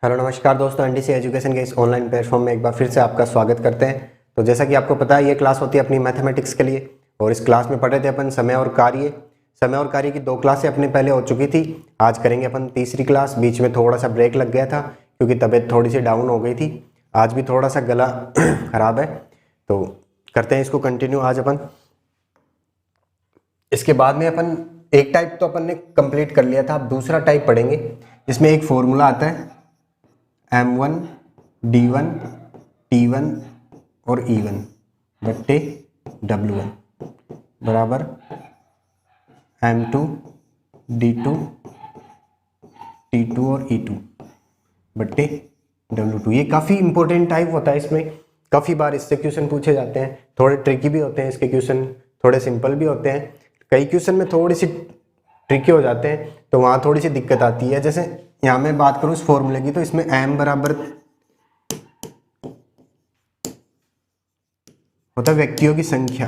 Hello नमस्कार दोस्तों, NDC education के इस ऑनलाइन प्लेटफॉर्म में एक बार फिर से आपका स्वागत करते हैं। तो जैसा कि आपको पता है, ये क्लास होती है अपनी मैथमेटिक्स के लिए और इस क्लास में पढ़ रहे थे अपन समय और कार्य। समय और कार्य की 2 क्लासें अपने पहले हो चुकी थी। आज करेंगे अपन तीसरी क्लास। बीच में थोड़ा सा ब्रेक लग गया था क्योंकि तबीयत थोड़ी सी डाउन हो गई थी। आज भी थोड़ा सा गला खराब है, तो करते हैं इसको कंटिन्यू आज अपन। इसके बाद में अपन एक टाइप तो अपन ने कंप्लीट कर लिया था, अब दूसरा टाइप पढ़ेंगे। इसमें एक फॉर्मूला आता है M1 D1 T1 और E1 बट्टे W1 बराबर M2 D2 T2 और E2 बट्टे W2। ये काफ़ी इंपॉर्टेंट टाइप होता है। इसमें काफ़ी बार इससे क्वेश्चन पूछे जाते हैं। थोड़े ट्रिकी भी होते हैं इसके क्वेश्चन, थोड़े सिंपल भी होते हैं। कई क्वेश्चन में थोड़ी सी ट्रिकी हो जाते हैं, तो वहाँ थोड़ी सी दिक्कत आती है। जैसे यहाँ मैं बात करूँ इस फॉर्मूले की, तो इसमें m बराबर होता है व्यक्तियों की संख्या,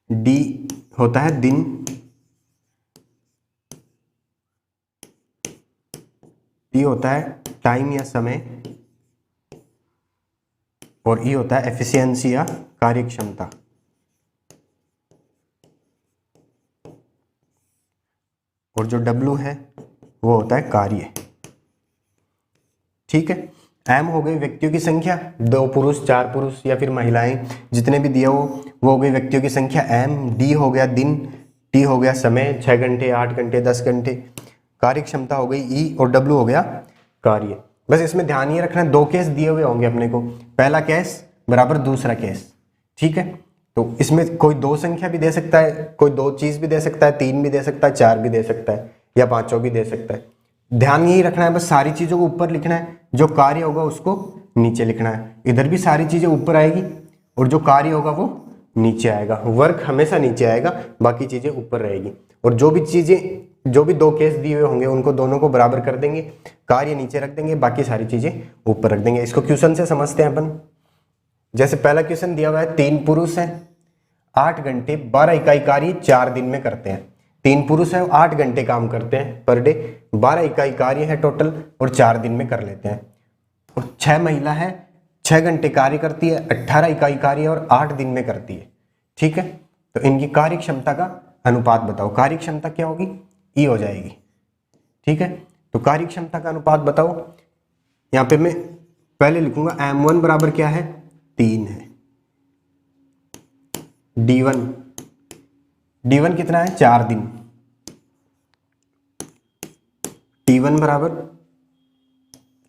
d होता है दिन, t होता है टाइम या समय, और E होता है एफिशिएंसी या कार्यक्षमता। और जो W है वो होता है कार्य। ठीक है, M हो गई व्यक्तियों की संख्या, 2 पुरुष 4 पुरुष या फिर महिलाएं जितने भी दिए वो हो गई व्यक्तियों की संख्या M। D हो गया दिन, T हो गया समय 6 घंटे 8 घंटे 10 घंटे, कार्य क्षमता हो गई E, और W हो गया कार्य। बस इसमें ध्यान ये रखना है, 2 केस दिए हुए होंगे अपने को, पहला केस बराबर दूसरा केस। ठीक है, तो इसमें कोई 2 संख्या भी दे सकता है, कोई 2 चीज भी दे सकता है, 3 भी दे सकता है, 4 भी दे सकता है, या 5 भी दे सकता है। ध्यान यही रखना है, बस सारी चीजों को ऊपर लिखना है, जो कार्य होगा उसको नीचे लिखना है। इधर भी सारी चीजें ऊपर आएगी और जो कार्य होगा वो नीचे आएगा। वर्क हमेशा नीचे आएगा, बाकी चीजें ऊपर रहेगी। और जो भी 2 केस दिए हुए होंगे उनको दोनों को बराबर कर देंगे, कार्य नीचे रख देंगे, बाकी सारी चीजें ऊपर रख देंगे। इसको क्वेश्चन से समझते हैं अपन। जैसे पहला क्वेश्चन दिया हुआ है, 3 पुरुष हैं, 8 घंटे 12 इकाई कार्य 4 दिन में करते हैं। 3 पुरुष हैं, 8 घंटे काम करते हैं पर डे, 12 इकाई कार्य है टोटल और 4 दिन में कर लेते हैं। और 6 महिला है, 6 घंटे कार्य करती है, 18 इकाई कार्य और 8 दिन में करती है। ठीक है, तो इनकी कार्य क्षमता का अनुपात बताओ। कार्य क्षमता क्या होगी? ई हो जाएगी। ठीक है, तो कार्य क्षमता का अनुपात बताओ। यहाँ पे मैं पहले लिखूंगा M1 बराबर क्या है? 3 है। D1 कितना है? 4 दिन। T1 बराबर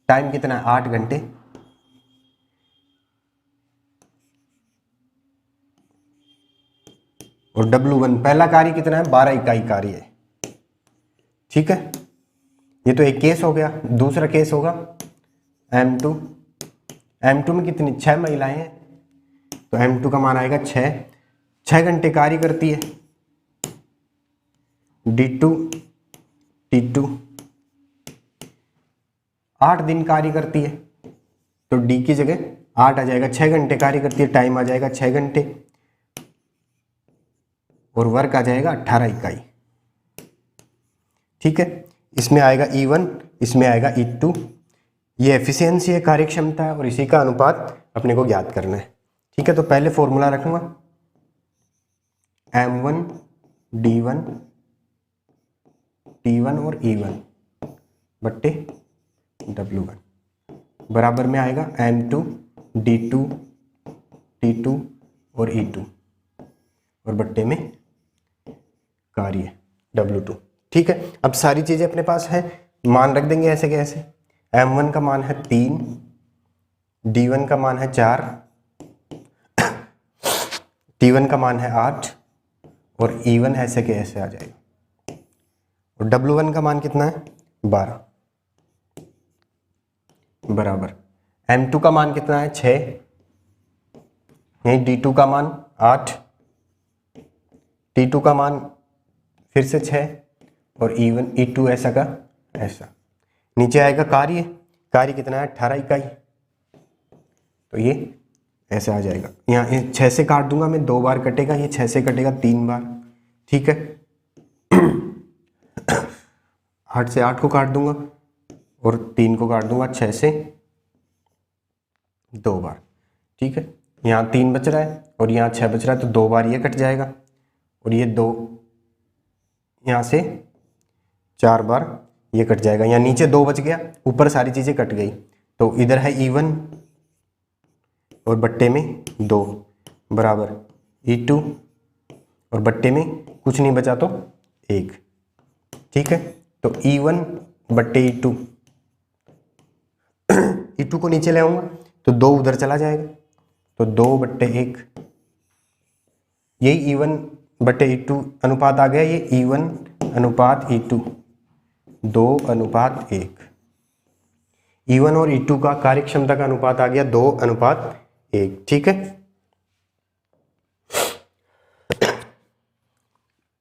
टाइम कितना है? 8 घंटे। और W1 पहला कार्य कितना है? 12 इकाई कार्य है। ठीक है, ये तो एक केस हो गया। दूसरा केस होगा M2 में कितनी? 6 महिलाएं हैं, तो M2 का मान आएगा 6 घंटे कार्य करती है। D2 T2 8 दिन कार्य करती है, तो D की जगह 8 आ जाएगा। 6 घंटे कार्य करती है, टाइम आ जाएगा 6 घंटे, और वर्क आ जाएगा 18 इकाई। ठीक है, इसमें आएगा E1, इसमें आएगा E2। ये एफिशिएंसी है, कार्यक्षमता है, और इसी का अनुपात अपने को ज्ञात करना है। ठीक है, तो पहले फॉर्मूला रखूंगा M1 D1 T1 और E1 बट्टे W1 बराबर में आएगा M2 D2 T2 और E2 और बट्टे में कार्य W2। ठीक है, अब सारी चीजें अपने पास है, मान रख देंगे ऐसे कैसे। M1 का मान है 3, D1 का मान है 4, T1 का मान है 8, और E1 ऐसे के ऐसे आ जाएगा। और W1 का मान कितना है? 12 बराबर M2 का मान कितना है? 6, यही D2 का मान 8, T2 का मान फिर से 6, और E2 ऐसा का ऐसा। नीचे आएगा कार्य कितना है? 18 इकाई, तो ये ऐसे आ जाएगा। यहाँ 6 से काट दूंगा मैं, 2 बार कटेगा, ये 6 से कटेगा 3 बार। ठीक है, 8 से 8 को काट दूंगा और 3 को काट दूंगा 6 से 2 बार। ठीक है, यहाँ 3 बच रहा है और यहाँ 6 बच रहा है, तो 2 बार ये कट जाएगा और ये 2 यहाँ से 4 बार ये कट जाएगा। यहाँ नीचे 2 बच गया, ऊपर सारी चीज़ें कट गई, तो इधर है E1 और बट्टे में 2 बराबर E2 और बट्टे में कुछ नहीं बचा तो 1। ठीक है, तो E1 बट्टे E2 E2 को नीचे ले आऊँगा तो 2 उधर चला जाएगा, तो 2 बट्टे 1, यही E1 बट्टे E2 अनुपात आ गया। ये E1 अनुपात E2 2 अनुपात 1। E1 और E2 का कार्यक्षमता का अनुपात आ गया 2 अनुपात 1। ठीक है,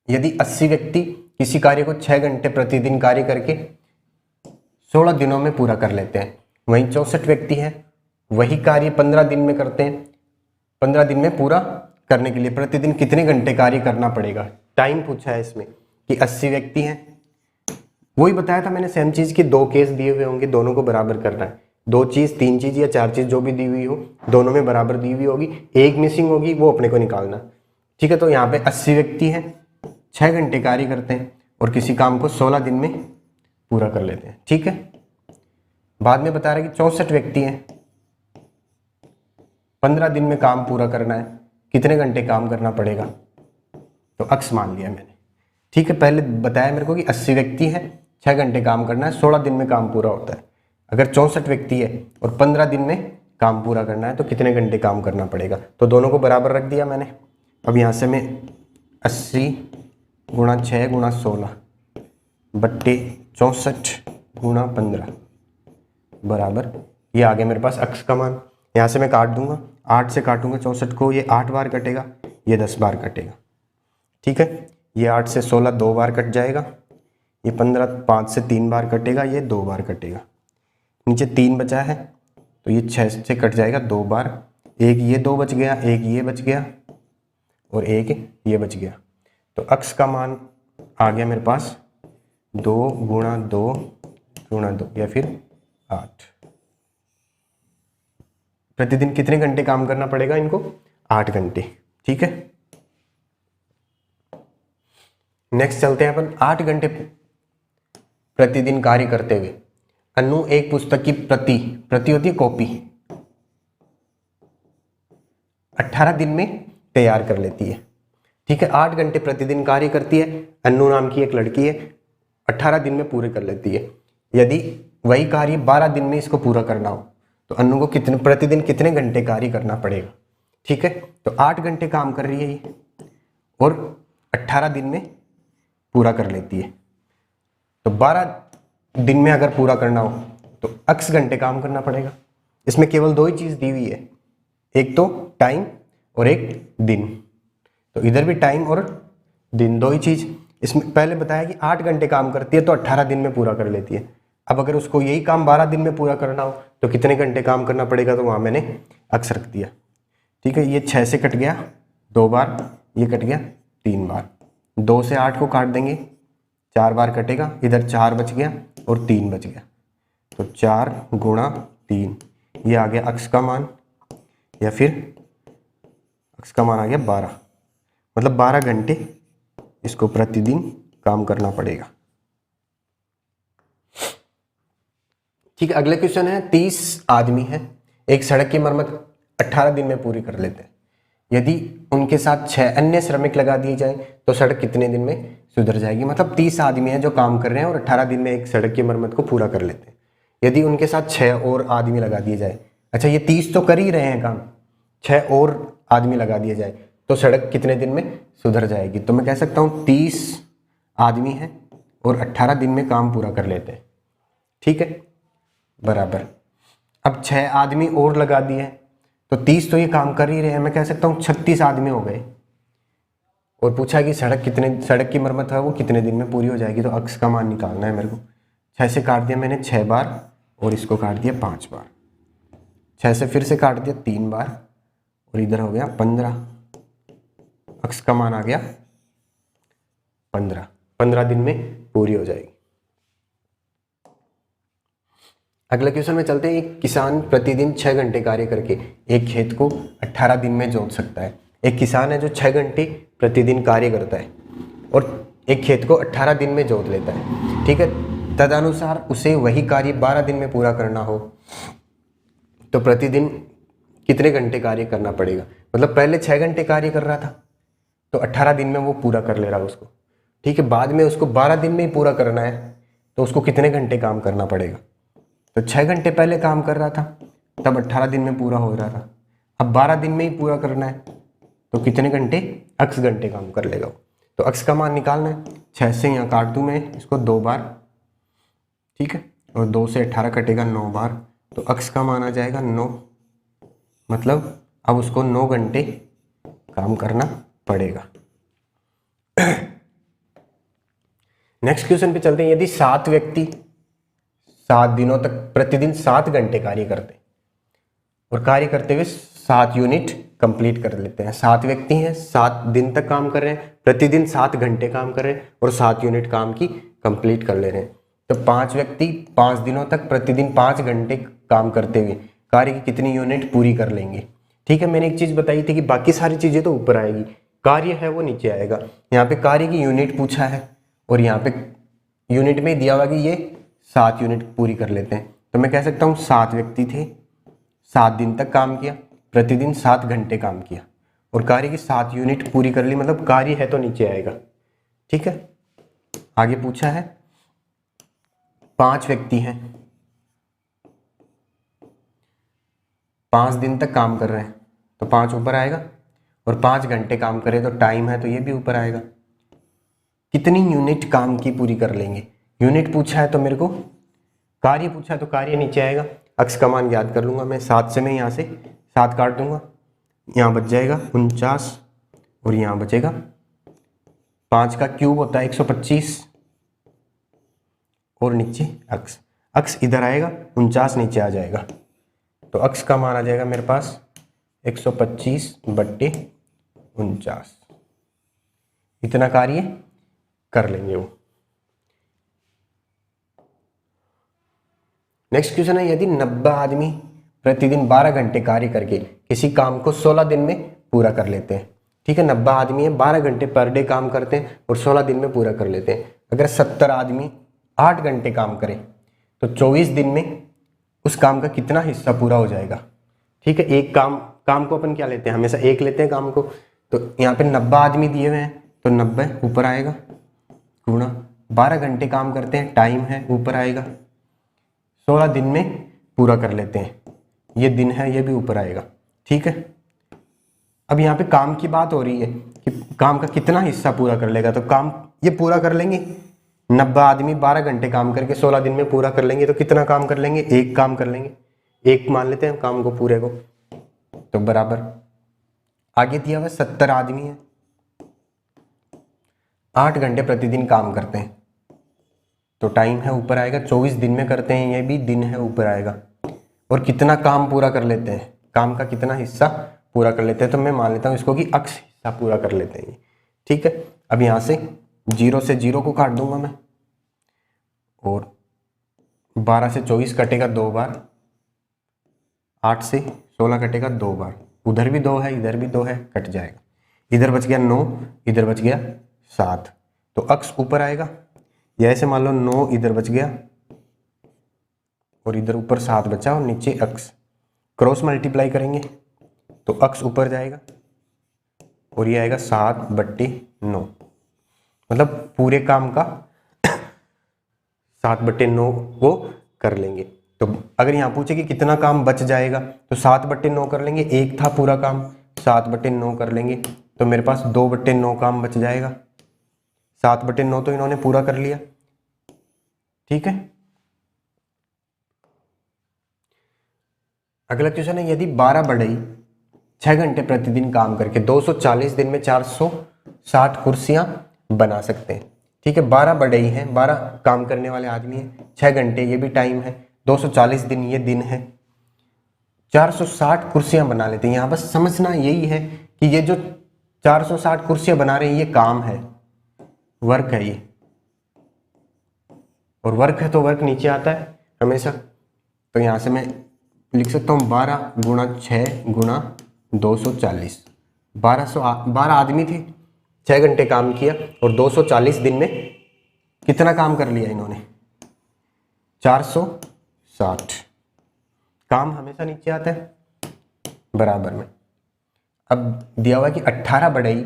यदि 80 व्यक्ति किसी कार्य को 6 घंटे प्रतिदिन कार्य करके 16 दिनों में पूरा कर लेते हैं, वहीं 64 व्यक्ति हैं वही कार्य 15 दिन में करते हैं। 15 दिन में पूरा करने के लिए प्रतिदिन कितने घंटे कार्य करना पड़ेगा? टाइम पूछा है इसमें कि 80 व्यक्ति हैं, वही बताया था मैंने सेम चीज़ की 2 केस दिए हुए होंगे, दोनों को बराबर करना है। 2 चीज़ 3 चीज़ या 4 चीज़ जो भी दी हुई हो, दोनों में बराबर दी हुई होगी, एक मिसिंग होगी, वो अपने को निकालना। ठीक है, तो यहाँ पे 80 व्यक्ति हैं, 6 घंटे कार्य करते हैं और किसी काम को 16 दिन में पूरा कर लेते हैं। ठीक है, बाद में बता रहा है कि 64 व्यक्ति हैं, 15 दिन में काम पूरा करना है, कितने घंटे काम करना पड़ेगा? तो अक्स मान लिया मैंने। ठीक है, पहले बताया मेरे को कि 80 व्यक्ति हैं, 6 घंटे काम करना है, 16 दिन में काम पूरा होता है। अगर 64 व्यक्ति है और 15 दिन में काम पूरा करना है तो कितने घंटे काम करना पड़ेगा? तो दोनों को बराबर रख दिया मैंने। अब यहाँ से मैं 80 गुणा 6 गुणा 16 बट्टे 64 गुणा 15 बराबर, ये आ गया मेरे पास अक्स का मान। यहाँ से मैं काट दूंगा, 8 से काटूंगा 64 को, ये 8 बार कटेगा, ये 10 बार कटेगा। ठीक है, ये 8 से 16 2 बार कट जाएगा, ये 15 5 से 3 बार कटेगा, ये 2 बार कटेगा। नीचे 3 बचा है तो ये 6 से कट जाएगा 2 बार, एक ये 2 बच गया, एक ये बच गया और एक ये बच गया। तो अक्स का मान आ गया मेरे पास 2 गुणा 2 गुणा 2 या फिर 8। प्रतिदिन कितने घंटे काम करना पड़ेगा इनको? 8 घंटे। ठीक है, नेक्स्ट चलते हैं अपन 8 घंटे प्रतिदिन कार्य करते हुए अनु एक पुस्तक की प्रति होती है कॉपी 18 दिन में तैयार कर लेती है। ठीक है, 8 घंटे प्रतिदिन कार्य करती है, अनु नाम की एक लड़की है, 18 दिन में पूरे कर लेती है। यदि वही कार्य 12 दिन में इसको पूरा करना हो तो अनु को प्रतिदिन कितने घंटे कार्य करना पड़ेगा? ठीक है, तो 8 घंटे काम कर रही है ये और 18 दिन में पूरा कर लेती है। तो 12 दिन में अगर पूरा करना हो तो x घंटे काम करना पड़ेगा। इसमें केवल 2 ही चीज़ दी हुई है, एक तो टाइम और एक दिन। तो इधर भी टाइम और दिन 2 ही चीज़। इसमें पहले बताया कि 8 घंटे काम करती है तो 18 दिन में पूरा कर लेती है। अब अगर उसको यही काम 12 दिन में पूरा करना हो तो कितने घंटे काम करना पड़ेगा? तो वहाँ मैंने x रख दिया। ठीक है, ये 6 से कट गया 2 बार, ये कट गया 3 बार, 2 से 8 को काट देंगे 4 बार कटेगा, इधर 4 बच गया और 3 बच गया, तो 4 गुणा 3, ये आ गया अक्स का मान, या फिर अक्स का मान आ गया 12। मतलब 12 घंटे इसको प्रतिदिन काम करना पड़ेगा। ठीक है, अगले क्वेश्चन है 30 आदमी हैं, एक सड़क की मरम्मत 18 दिन में पूरी कर लेते हैं। यदि उनके साथ 6 अन्य श्रमिक लगा दिए जाएं तो सड़क कितने दिन में सुधर जाएगी? मतलब 30 आदमी हैं जो काम कर रहे हैं और 18 दिन में एक सड़क की मरम्मत को पूरा कर लेते हैं। यदि उनके साथ 6 और आदमी लगा दिए जाए, अच्छा ये 30 तो कर ही रहे हैं काम, 6 और आदमी लगा दिए जाए तो सड़क कितने दिन में सुधर जाएगी? तो मैं कह सकता हूँ 30 आदमी हैं और 18 दिन में काम पूरा कर लेते हैं। ठीक है, बराबर। अब 6 आदमी और लगा दिए हैं तो 30 तो ये काम कर ही रहे हैं, मैं कह सकता हूँ 36 आदमी हो गए। और पूछा कि सड़क की मरम्मत है वो कितने दिन में पूरी हो जाएगी? तो अक्स का मान निकालना है मेरे को। 6 से काट दिया मैंने 6 बार और इसको काट दिया 5 बार, 6 से फिर से काट दिया 3 बार और इधर हो गया 15। अक्स का मान आ गया 15 दिन में पूरी हो जाएगी। अगले क्वेश्चन में चलते हैं। एक किसान प्रतिदिन 6 घंटे कार्य करके एक खेत को 18 दिन में जोत सकता है। एक किसान है जो 6 घंटे प्रतिदिन कार्य करता है और एक खेत को 18 दिन में जोत लेता है, ठीक है। तदनुसार उसे वही कार्य 12 दिन में पूरा करना हो तो प्रतिदिन कितने घंटे कार्य करना पड़ेगा। मतलब पहले 6 घंटे कार्य कर रहा था तो 18 दिन में वो पूरा कर ले रहा है उसको, ठीक है। बाद में उसको 12 दिन में ही पूरा करना है तो उसको कितने घंटे काम करना पड़ेगा। तो 6 घंटे पहले काम कर रहा था तब 18 दिन में पूरा हो रहा था, अब 12 दिन में ही पूरा करना है तो कितने घंटे, x घंटे काम कर लेगा वो। तो x का मान निकालना है। 6 से यहाँ काट दूँ मैं इसको 2 बार, ठीक है, और 2 से 18 कटेगा 9 बार, तो x का मान आ जाएगा 9। मतलब अब उसको 9 घंटे काम करना पड़ेगा। नेक्स्ट क्वेश्चन पे चलते हैं। यदि 7 व्यक्ति 7 दिनों तक प्रतिदिन 7 घंटे कार्य करते हैं और कार्य करते हुए 7 यूनिट कंप्लीट कर लेते हैं। 7 व्यक्ति हैं, 7 दिन तक काम कर रहे हैं, प्रतिदिन 7 घंटे काम कर रहे हैं और 7 यूनिट काम की कंप्लीट कर ले रहे हैं। तो 5 व्यक्ति 5 दिनों तक प्रतिदिन 5 घंटे काम करते हुए कार्य की कितनी यूनिट पूरी कर लेंगे, ठीक है। मैंने एक चीज बताई थी कि बाकी सारी चीजें तो ऊपर आएगी, कार्य है वो नीचे आएगा। यहाँ पे कार्य की यूनिट पूछा है और यहाँ पे यूनिट में दिया हुआ कि ये 7 यूनिट पूरी कर लेते हैं। तो मैं कह सकता हूँ 7 व्यक्ति थे, 7 दिन तक काम किया, प्रतिदिन 7 घंटे काम किया और कार्य की 7 यूनिट पूरी कर ली। मतलब कार्य है तो नीचे आएगा, ठीक है। आगे पूछा है 5 व्यक्ति हैं, 5 दिन तक काम कर रहे हैं तो 5 ऊपर आएगा और 5 घंटे काम करें तो टाइम है तो ये भी ऊपर आएगा। कितनी यूनिट काम की पूरी कर लेंगे। यूनिट पूछा है तो मेरे को, कार्य पूछा है तो कार्य नीचे आएगा। x का मान याद कर लूंगा मैं, 7 से मैं यहाँ से 7 काट दूंगा, यहाँ बच जाएगा 49 और यहाँ बचेगा 5 का क्यूब होता है 125 और नीचे x इधर आएगा, 49 नीचे आ जाएगा तो x का मान आ जाएगा मेरे पास 125/49। इतना कार्य कर लेंगे वो। नेक्स्ट क्वेश्चन है। यदि 90 आदमी प्रतिदिन 12 घंटे कार्य करके किसी काम को 16 दिन में पूरा कर लेते हैं, ठीक है। 90 आदमी है, 12 घंटे पर डे काम करते हैं और 16 दिन में पूरा कर लेते हैं। अगर 70 आदमी 8 घंटे काम करें तो 24 दिन में उस काम का कितना हिस्सा पूरा हो जाएगा, ठीक है। एक काम को अपन क्या लेते हैं, हमेशा एक लेते हैं काम को। तो यहाँ पे 90 आदमी दिए हुए हैं तो 90 ऊपर आएगा गुणा 12 घंटे काम करते हैं, टाइम है ऊपर आएगा, 16 दिन में पूरा कर लेते हैं, ये दिन है ये भी ऊपर आएगा, ठीक है। अब यहाँ पे काम की बात हो रही है कि काम का कितना हिस्सा पूरा कर लेगा। तो काम ये पूरा कर लेंगे, 90 आदमी 12 घंटे काम करके 16 दिन में पूरा कर लेंगे तो कितना काम कर लेंगे, एक काम कर लेंगे, एक मान लेते हैं काम को पूरे को। तो बराबर आगे दिया हुआ 70 आदमी है, 8 घंटे प्रतिदिन काम करते हैं तो टाइम है ऊपर आएगा, 24 दिन में करते हैं, ये भी दिन है ऊपर आएगा और कितना काम पूरा कर लेते हैं, काम का कितना हिस्सा पूरा कर लेते हैं। तो मैं मान लेता हूँ इसको कि x हिस्सा पूरा कर लेते हैं, ठीक है। अब यहाँ से 0 से 0 को काट दूंगा मैं और 12 से 24 कटेगा 2 बार, 8 से 16 कटेगा 2 बार, उधर भी 2 है इधर भी 2 है, कट जाएगा, इधर बच गया 9 इधर बच गया 7 तो x ऊपर आएगा। या ऐसे मान लो 9 इधर बच गया और इधर ऊपर 7 बचा और नीचे x, क्रॉस मल्टीप्लाई करेंगे तो x ऊपर जाएगा और ये आएगा 7/9। मतलब पूरे काम का 7/9 वो कर लेंगे। तो अगर यहाँ पूछे कि कितना काम बच जाएगा तो 7/9 कर लेंगे, एक था पूरा काम 7/9 कर लेंगे तो मेरे पास 2/9 काम बच जाएगा। 7/9 तो इन्होंने पूरा कर लिया, ठीक है। अगला क्वेश्चन है। यदि 12 बढ़ई 6 घंटे प्रतिदिन काम करके 240 दिन में 460 कुर्सियां बना सकते हैं, ठीक है। 12 बढ़ई हैं, 12 काम करने वाले आदमी हैं, 6 घंटे ये भी टाइम है, 240 दिन ये दिन है, 460 कुर्सियां बना लेते हैं। यहाँ बस समझना यही है कि ये जो 460 कुर्सियां बना रहे हैं ये काम है, वर्क है ये, और वर्क है तो वर्क नीचे आता है हमेशा। तो यहाँ से मैं लिख सकता हूँ 12 गुणा 6 गुणा 240। 12 आदमी थे, 6 घंटे काम किया और 240 दिन में कितना काम कर लिया इन्होंने? 460। काम हमेशा नीचे आता है बराबर में। अब दिया हुआ कि 18 बढ़ई,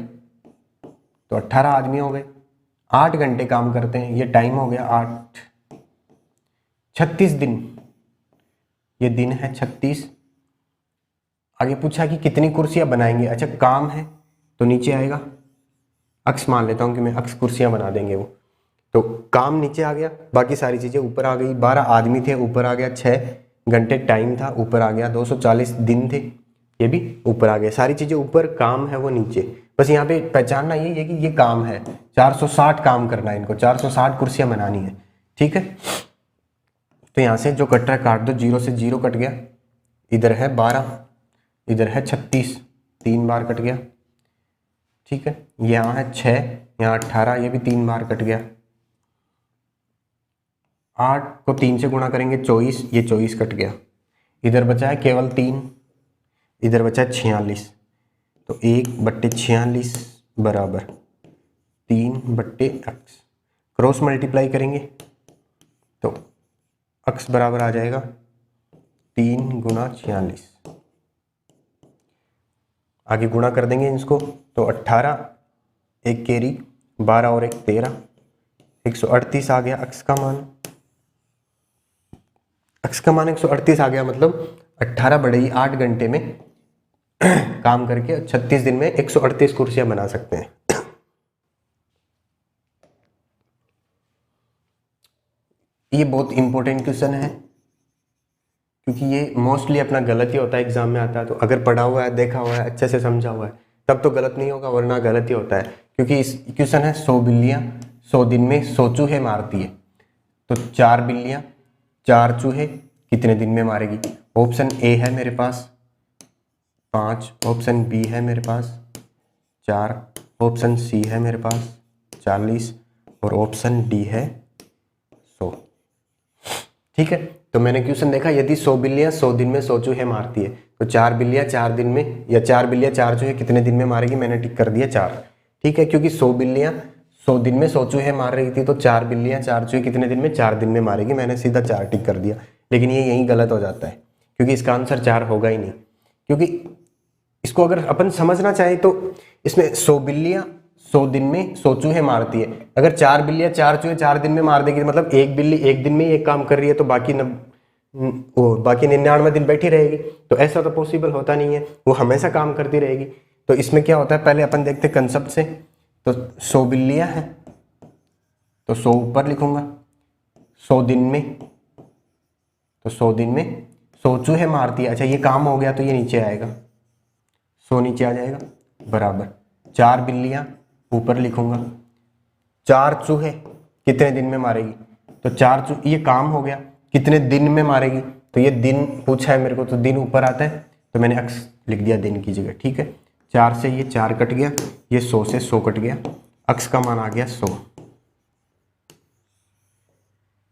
तो 18 आदमी हो गए, 8 घंटे काम करते हैं, ये टाइम हो गया 8। 36 दिन, ये दिन है 36। आगे पूछा कि कितनी कुर्सियां बनाएंगे। अच्छा काम है तो नीचे आएगा, अक्स मान लेता हूं कि मैं अक्स कुर्सियां बना देंगे वो, तो काम नीचे आ गया, बाकी सारी चीजें ऊपर आ गई। 12 आदमी थे ऊपर आ गया, 6 घंटे टाइम था ऊपर आ गया, 240 दिन थे ये भी ऊपर आ गया, सारी चीजें ऊपर, काम है वो नीचे। बस यहाँ पे पहचानना ये है कि ये काम है, 460 काम करना है इनको, 460 कुर्सियां बनानी है, ठीक है। तो यहाँ से जो कट रहा है काट दो, 0 से 0 कट गया, इधर है 12, इधर है 36, 3 बार कट गया, ठीक है। यहाँ है 6, यहाँ 18, ये भी 3 बार कट गया। 8 को 3 से गुणा करेंगे 24, ये 24 कट गया। इधर बचा है केवल 3, इधर बचा है 46, तो 1/46 बराबर 3/x। क्रॉस मल्टीप्लाई करेंगे तो x बराबर आ जाएगा 3 गुणा 46। आगे गुणा कर देंगे इसको, तो 18, एक कैरी, 12 और 1 13, 138 आ गया x का मान। x का मान 138 आ गया, मतलब 18 बढ़ई 8 घंटे में काम करके 36 दिन में 138 कुर्सियां बना सकते हैं। ये बहुत इंपॉर्टेंट क्वेश्चन है क्योंकि ये मोस्टली अपना गलत ही होता है, एग्जाम में आता है। तो अगर पढ़ा हुआ है, देखा हुआ है, अच्छे से समझा हुआ है तब तो गलत नहीं होगा, वरना गलत ही होता है। क्योंकि इस क्वेश्चन है 100 बिल्लियां 100 दिन में 100 चूहे मारती है, तो 4 बिल्लियां 4 चूहे कितने दिन में मारेगी? ऑप्शन ए है मेरे पास 5, ऑप्शन बी है मेरे पास 4, ऑप्शन सी है मेरे पास 40 और ऑप्शन डी है 100, ठीक है। तो मैंने क्वेश्चन देखा, यदि 100 बिल्लियां 100 दिन में 100 चूहे मारती है तो 4 बिल्लियां 4 दिन में, या 4 बिल्लियां 4 चूहे कितने दिन में मारेगी? मैंने टिक कर दिया 4, ठीक है। क्योंकि 100 बिल्लियां 100 दिन में 100 चूहे मार रही थी, तो 4 बिल्लियां 4 चूहे कितने दिन में? 4 दिन में मारेगी, मैंने सीधा 4 टिक कर दिया। लेकिन ये यहीं गलत हो जाता है क्योंकि इसका आंसर 4 होगा ही नहीं। क्योंकि इसको अगर अपन समझना चाहें तो इसमें 100 बिल्लियां 100 दिन में 100 चूहे मारती है, अगर 4 बिल्लियां 4 चूहे 4 दिन में मार देगी, मतलब एक बिल्ली एक दिन में ये काम कर रही है, तो बाकी 99 दिन बैठी रहेगी। तो ऐसा तो पॉसिबल होता नहीं है, वो हमेशा काम करती रहेगी। तो इसमें क्या होता है, पहले अपन देखते कंसेप्ट से। तो 100 बिल्लियां हैं तो 100 ऊपर लिखूंगा, 100 दिन में, तो 100 दिन में 100 चूहे मारती है। अच्छा ये काम हो गया तो ये नीचे आएगा, 100 नीचे आ जाएगा बराबर 4 बिल्लियां ऊपर लिखूंगा, 4 चूहे कितने दिन में मारेगी? तो 4 चूहे, ये काम हो गया, कितने दिन में मारेगी? तो ये दिन पूछा है मेरे को, तो दिन ऊपर आता है, तो मैंने x लिख दिया दिन की जगह, ठीक है। 4 से ये 4 कट गया, ये 100 से 100 कट गया, x का मान आ गया 100।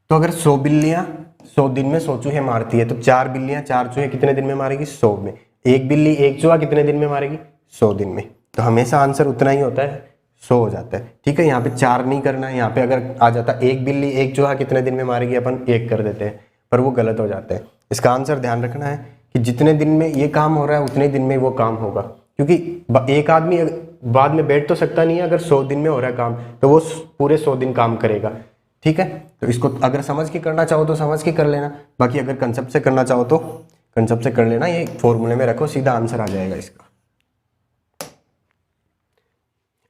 तो अगर 100 बिल्लियां 100 दिन में 100 चूहे मारती है, तो 4 बिल्लियां 4 चूहे कितने दिन में मारेगी? 100 में। एक बिल्ली एक चूहा कितने दिन में मारेगी? 100 दिन में। तो हमेशा आंसर उतना ही होता है, 100 हो जाता है, ठीक है। यहाँ पे 4 नहीं करना है, यहाँ पे अगर आ जाता एक बिल्ली एक चूहा कितने दिन में मारेगी, अपन 1 कर देते हैं, पर वो गलत हो जाता है। इसका आंसर ध्यान रखना है कि जितने दिन में ये काम हो रहा है उतने दिन में वो काम होगा, क्योंकि एक आदमी बाद में बैठ तो सकता नहीं है। अगर 100 दिन में हो रहा है काम तो वो पूरे 100 दिन काम करेगा, ठीक है। तो इसको अगर समझ के करना चाहो तो समझ के कर लेना, बाकी अगर कंसेप्ट से करना चाहो तो कंसेप्ट से कर लेना। ये फॉर्मूले में रखो, सीधा आंसर आ जाएगा इसका।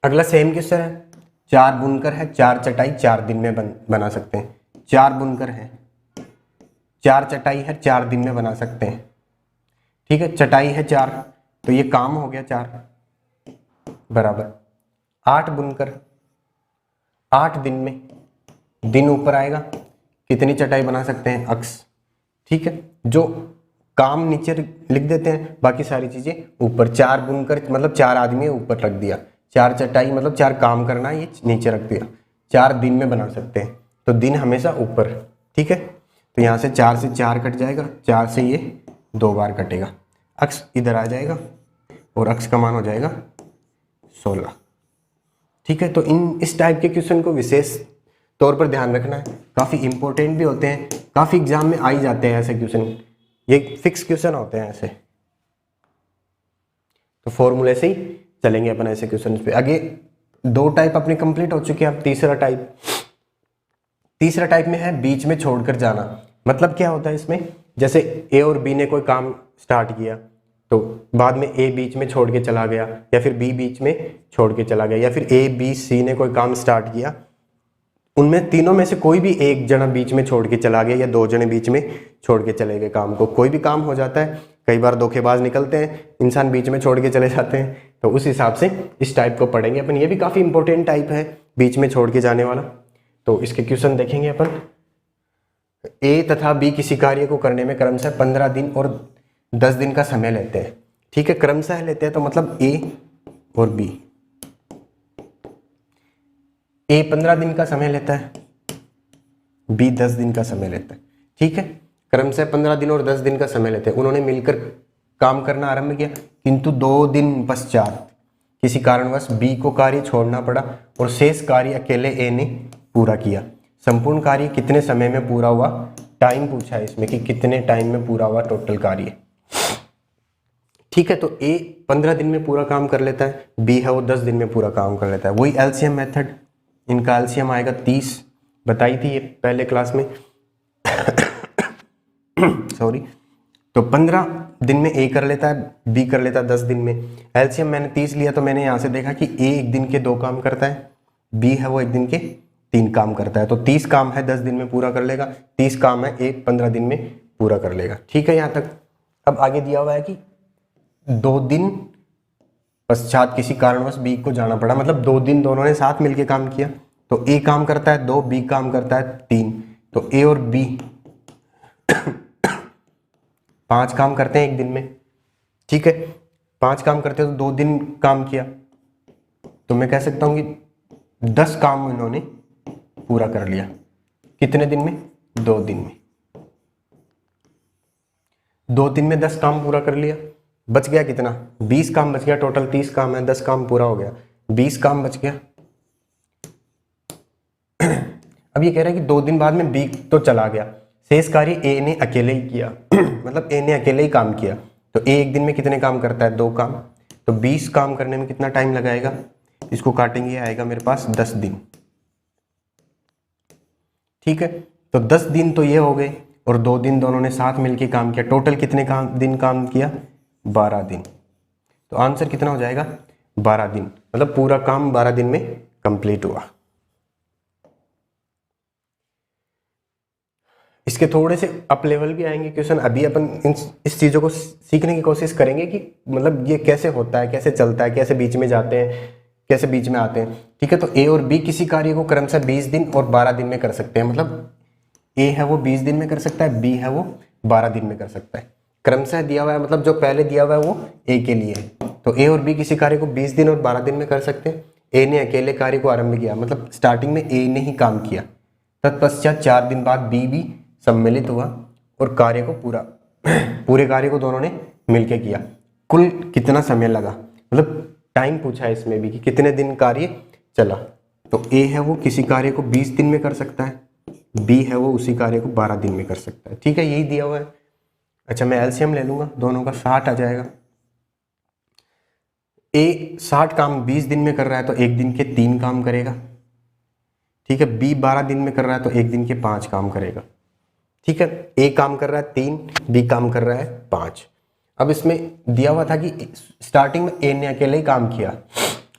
अगला सेम क्वेश्चन है, 4 बुनकर है, 4 चटाई 4 दिन में बना सकते हैं। 4 बुनकर है, 4 चटाई है, 4 दिन में बना सकते हैं, ठीक है। चटाई है 4, तो ये काम हो गया 4 बराबर 8 बुनकर 8 दिन में, दिन ऊपर आएगा, कितनी चटाई बना सकते हैं? x, ठीक है। जो काम नीचे लिख देते हैं, बाकी सारी चीजें ऊपर। 4 बुनकर मतलब 4 आदमी ऊपर रख दिया, 4 चटाई मतलब 4 काम करना, ये नीचे रख दिया। 4 दिन में बना सकते हैं, तो दिन हमेशा ऊपर, ठीक है। तो यहाँ से 4 से 4 कट जाएगा, 4 से ये 2 बार कटेगा, अक्स इधर आ जाएगा और अक्स का मान हो जाएगा 16। ठीक है, तो इस टाइप के क्वेश्चन को विशेष तौर पर ध्यान रखना है, काफ़ी इंपॉर्टेंट भी होते हैं, काफ़ी एग्जाम में आ ही जाते हैं ऐसे क्वेश्चन, ये फिक्स क्वेश्चन होते हैं ऐसे। तो फॉर्मूले से ही चलेंगे अपन ऐसे क्वेश्चन पे। आगे 2 टाइप अपने कंप्लीट हो चुके हैं। अब तीसरा टाइप में है बीच में छोड़कर जाना। मतलब क्या होता है इसमें, जैसे ए और बी ने कोई काम स्टार्ट किया तो बाद में ए बीच में छोड़ के चला गया, या फिर बी बीच में छोड़ के चला गया, या फिर ए बी सी ने कोई काम स्टार्ट किया, उनमें तीनों में से कोई भी एक जना बीच में छोड़ के चला गया या 2 जने बीच में छोड़ के चले गए काम को, कोई भी काम हो जाता है। कई बार धोखेबाज निकलते हैं, इंसान बीच में छोड़ के चले जाते हैं, तो उस हिसाब से इस टाइप को पढ़ेंगे अपन। ये भी काफ़ी इंपॉर्टेंट टाइप है, बीच में छोड़ के जाने वाला। तो इसके क्वेश्चन देखेंगे अपन। ए तथा बी किसी कार्य को करने में क्रमशः 15 दिन और 10 दिन का समय लेते हैं। ठीक है, क्रमशः लेते हैं तो मतलब ए और बी, ए 15 दिन का समय लेता है, बी 10 दिन का समय लेता है। ठीक है, क्रमशः 15 दिन और 10 दिन का समय लेते हैं। उन्होंने मिलकर काम करना आरंभ किया, किंतु 2 दिन पश्चात किसी कारणवश बी को कार्य छोड़ना पड़ा और शेष कार्य अकेले ए ने पूरा किया। संपूर्ण कार्य कितने समय में पूरा हुआ? टाइम पूछा है इसमें कि कितने टाइम में पूरा हुआ टोटल कार्य। ठीक है, तो ए 15 दिन में पूरा काम कर लेता है, बी है वो 10 दिन में पूरा काम कर लेता है। वही एलसीएम मेथड, इनका एलसीएम आएगा 30, बताई थी ये पहले क्लास में सॉरी। तो 15 दिन में ए कर लेता है, बी कर लेता है 10 दिन में। एलसीएम मैंने 30 लिया तो मैंने यहाँ से देखा कि ए 1 दिन के 2 काम करता है, बी है वो 1 दिन के 3 काम करता है। तो 30 काम है 10 दिन में पूरा कर लेगा, 30 काम है ए 15 दिन में पूरा कर लेगा। ठीक है यहाँ तक। अब आगे दिया हुआ है कि 2 दिन पश्चात किसी कारणवश बी को जाना पड़ा, मतलब 2 दिन दोनों ने साथ मिलकर काम किया। तो ए काम करता है 2, बी काम करता है 3, तो ए और बी 5 काम करते हैं 1 दिन में। ठीक है, 5 काम करते हैं तो 2 दिन काम किया, तो मैं कह सकता हूं कि 10 काम इन्होंने पूरा कर लिया। कितने दिन में? 2 दिन में। 2 दिन में 10 काम पूरा कर लिया, बच गया कितना? 20 काम बच गया। टोटल 30 काम है, 10 काम पूरा हो गया, 20 काम बच गया। अब ये कह रहा है कि 2 दिन बाद में बी तो चला गया, शेष कार्य ए ने अकेले ही किया मतलब ए ने अकेले ही काम किया। तो ए 1 दिन में कितने काम करता है? 2 काम। तो 20 काम करने में कितना टाइम लगाएगा? इसको काटेंगे, आएगा मेरे पास 10 दिन। ठीक है, तो 10 दिन तो ये हो गए और 2 दिन दोनों ने साथ मिलकर काम किया। टोटल कितने दिन काम किया? 12 दिन। तो आंसर कितना हो जाएगा? 12 दिन, मतलब पूरा काम 12 दिन में कंप्लीट हुआ। इसके थोड़े से अप लेवल भी आएंगे क्वेश्चन। अभी अपन इस चीज़ों को सीखने की कोशिश करेंगे कि मतलब ये कैसे होता है, कैसे चलता है, कैसे बीच में जाते हैं, कैसे बीच में आते हैं। ठीक है, तो ए और बी किसी कार्य को क्रमशः 20 दिन और 12 दिन में कर सकते हैं। मतलब ए है वो 20 दिन में कर सकता है, बी है वो 12 दिन में कर सकता है। क्रमशः दिया हुआ है, मतलब जो पहले दिया हुआ है वो ए के लिए है। तो ए और बी किसी कार्य को 20 दिन और 12 दिन में कर सकते हैं। ए ने अकेले कार्य को आरंभ किया, मतलब स्टार्टिंग में ए ने ही काम किया। तत्पश्चात 4 दिन बाद बी भी सम्मिलित हुआ और कार्य को पूरे कार्य को दोनों ने मिलकर किया। कुल कितना समय लगा, मतलब टाइम पूछा है इसमें भी कि कितने दिन कार्य चला। तो ए है वो किसी कार्य को 20 दिन में कर सकता है, बी है वो उसी कार्य को 12 दिन में कर सकता है। ठीक है, यही दिया हुआ है। अच्छा, मैं एलसीएम ले लूंगा, दोनों का 60 आ जाएगा। ए 60 काम 20 दिन में कर रहा है तो 1 दिन के 3 काम करेगा। ठीक है, बी 12 दिन में कर रहा है तो 1 दिन के 5 काम करेगा। ठीक है, ए काम कर रहा है 3, बी काम कर रहा है 5। अब इसमें दिया हुआ था कि स्टार्टिंग में ए ने अकेले ही काम किया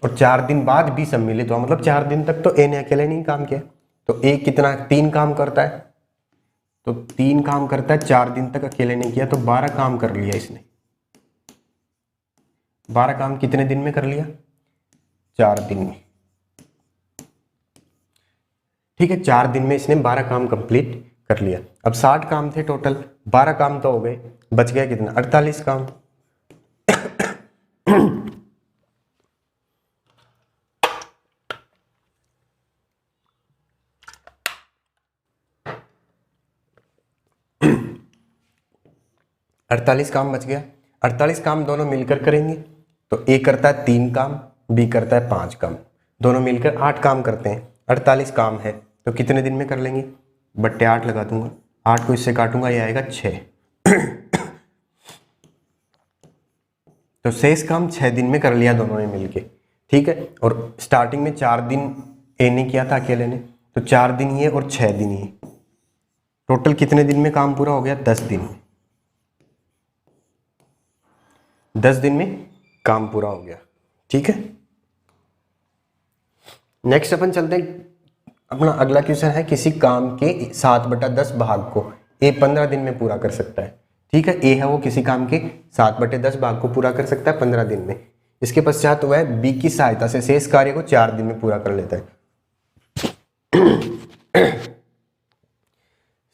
और 4 दिन बाद बी सम्मिलित हुआ, मतलब 4 दिन तक तो ए ने अकेले नहीं काम किया। तो ए कितना 3 काम करता है, तो 3 काम करता है, 4 दिन तक अकेले नहीं किया, तो 12 काम कर लिया इसने। 12 काम कितने दिन में कर लिया? 4 दिन में। ठीक है, 4 दिन में इसने 12 काम कंप्लीट कर लिया। अब 60 काम थे टोटल, 12 काम तो हो गए, बच गया कितना? 48 काम। 48 काम बच गया। 48 काम दोनों मिलकर करेंगे तो ए करता है 3 काम, बी करता है 5 काम, दोनों मिलकर 8 काम करते हैं। 48 काम है तो कितने दिन में कर लेंगे, बट्टे 8 लगा दूंगा, 8 को इससे काटूंगा, ये आएगा 6। तो शेष काम 6 दिन में कर लिया दोनों ने मिलके, ठीक है। और स्टार्टिंग में 4 दिन ए ने किया था अकेले ने, तो 4 दिन ये और 6 दिन ये, टोटल कितने दिन में काम पूरा हो गया, 10 दिन में। 10 दिन में काम पूरा हो गया, ठीक है। नेक्स्ट अपन चलते हैं, अपना अगला क्वेश्चन है, किसी काम के 7/10 भाग को ए 15 दिन में पूरा कर सकता है, ठीक है। ए है वो किसी काम के 7/10 भाग को पूरा कर सकता है 15 दिन में। इसके पश्चात वह बी की सहायता से शेष कार्य को 4 दिन में पूरा कर लेता है।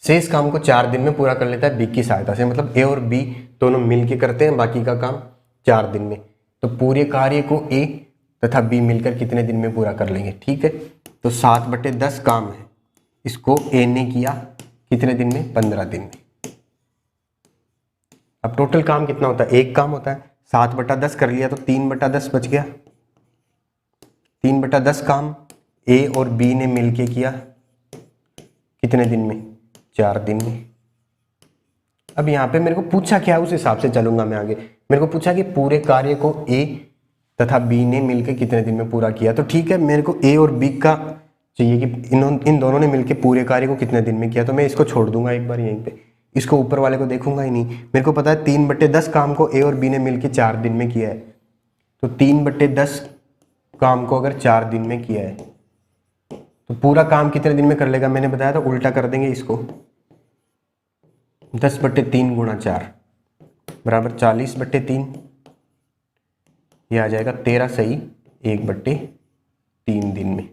शेष काम को 4 दिन में पूरा कर लेता है बी की सहायता से, मतलब ए और बी दोनों मिलके करते हैं बाकी का काम 4 दिन में। तो पूरे कार्य को ए तथा बी मिलकर कितने दिन में पूरा कर लेंगे, ठीक है। तो 7/10 काम है, इसको ए ने किया कितने दिन में, 15 दिन में। अब टोटल काम कितना होता है, एक काम होता है, 7/10 कर लिया तो 3/10 बच गया। 3/10 काम ए और बी ने मिलके किया कितने दिन में, 4 दिन में। अब यहाँ पे मेरे को पूछा क्या, उस हिसाब से चलूंगा मैं आगे। मेरे को पूछा कि पूरे कार्य को ए तथा बी ने मिलकर कितने दिन में पूरा किया, तो ठीक है, मेरे को ए और बी का चाहिए कि इन दोनों ने मिलकर पूरे कार्य को कितने दिन में किया। तो मैं इसको छोड़ दूंगा एक बार यहीं पे, इसको ऊपर वाले को देखूंगा ही नहीं। मेरे को पता है 3/10 काम को ए और बी ने मिलकर 4 दिन में किया है, तो 3/10 काम को अगर 4 दिन में किया है तो पूरा काम कितने दिन में कर लेगा, मैंने बताया था उल्टा कर देंगे इसको। 10/3 गुणा 4 बराबर 40/3, यह आ जाएगा 13 सही 1/3 दिन में।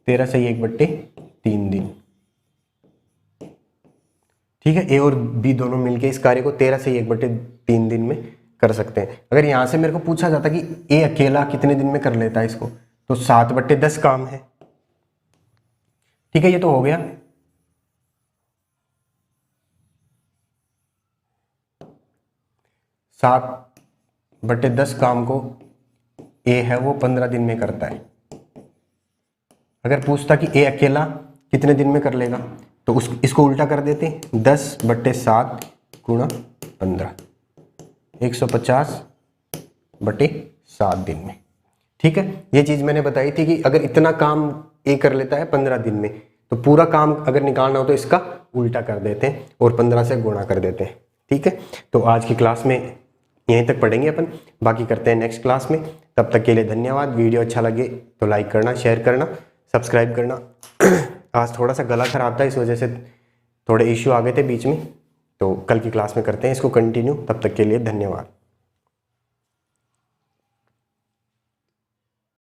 तेरह सही 1/3 दिन, ठीक है। ए और बी दोनों मिलके इस कार्य को 13 सही 1/3 दिन में कर सकते हैं। अगर यहां से मेरे को पूछा जाता कि ए अकेला कितने दिन में कर लेता है इसको, तो 7/10 काम है, ठीक है। ये तो हो गया। सात बटे 10 काम को ए है वो 15 दिन में करता है। अगर पूछता कि ए अकेला कितने दिन में कर लेगा, तो इसको उल्टा कर देते, 10/7 गुणा 15, 150/7 दिन में, ठीक है। ये चीज़ मैंने बताई थी कि अगर इतना काम ए कर लेता है 15 दिन में, तो पूरा काम अगर निकालना हो तो इसका उल्टा कर देते हैं और 15 से गुणा कर देते हैं, ठीक है। तो आज की क्लास में यहीं तक पढ़ेंगे अपन, बाकी करते हैं नेक्स्ट क्लास में। तब तक के लिए धन्यवाद। वीडियो अच्छा लगे तो लाइक करना, शेयर करना, सब्सक्राइब करना। आज थोड़ा सा गला खराब था, इस वजह से थोड़े इश्यू आ गए थे बीच में, तो कल की क्लास में करते हैं इसको कंटिन्यू। तब तक के लिए धन्यवाद।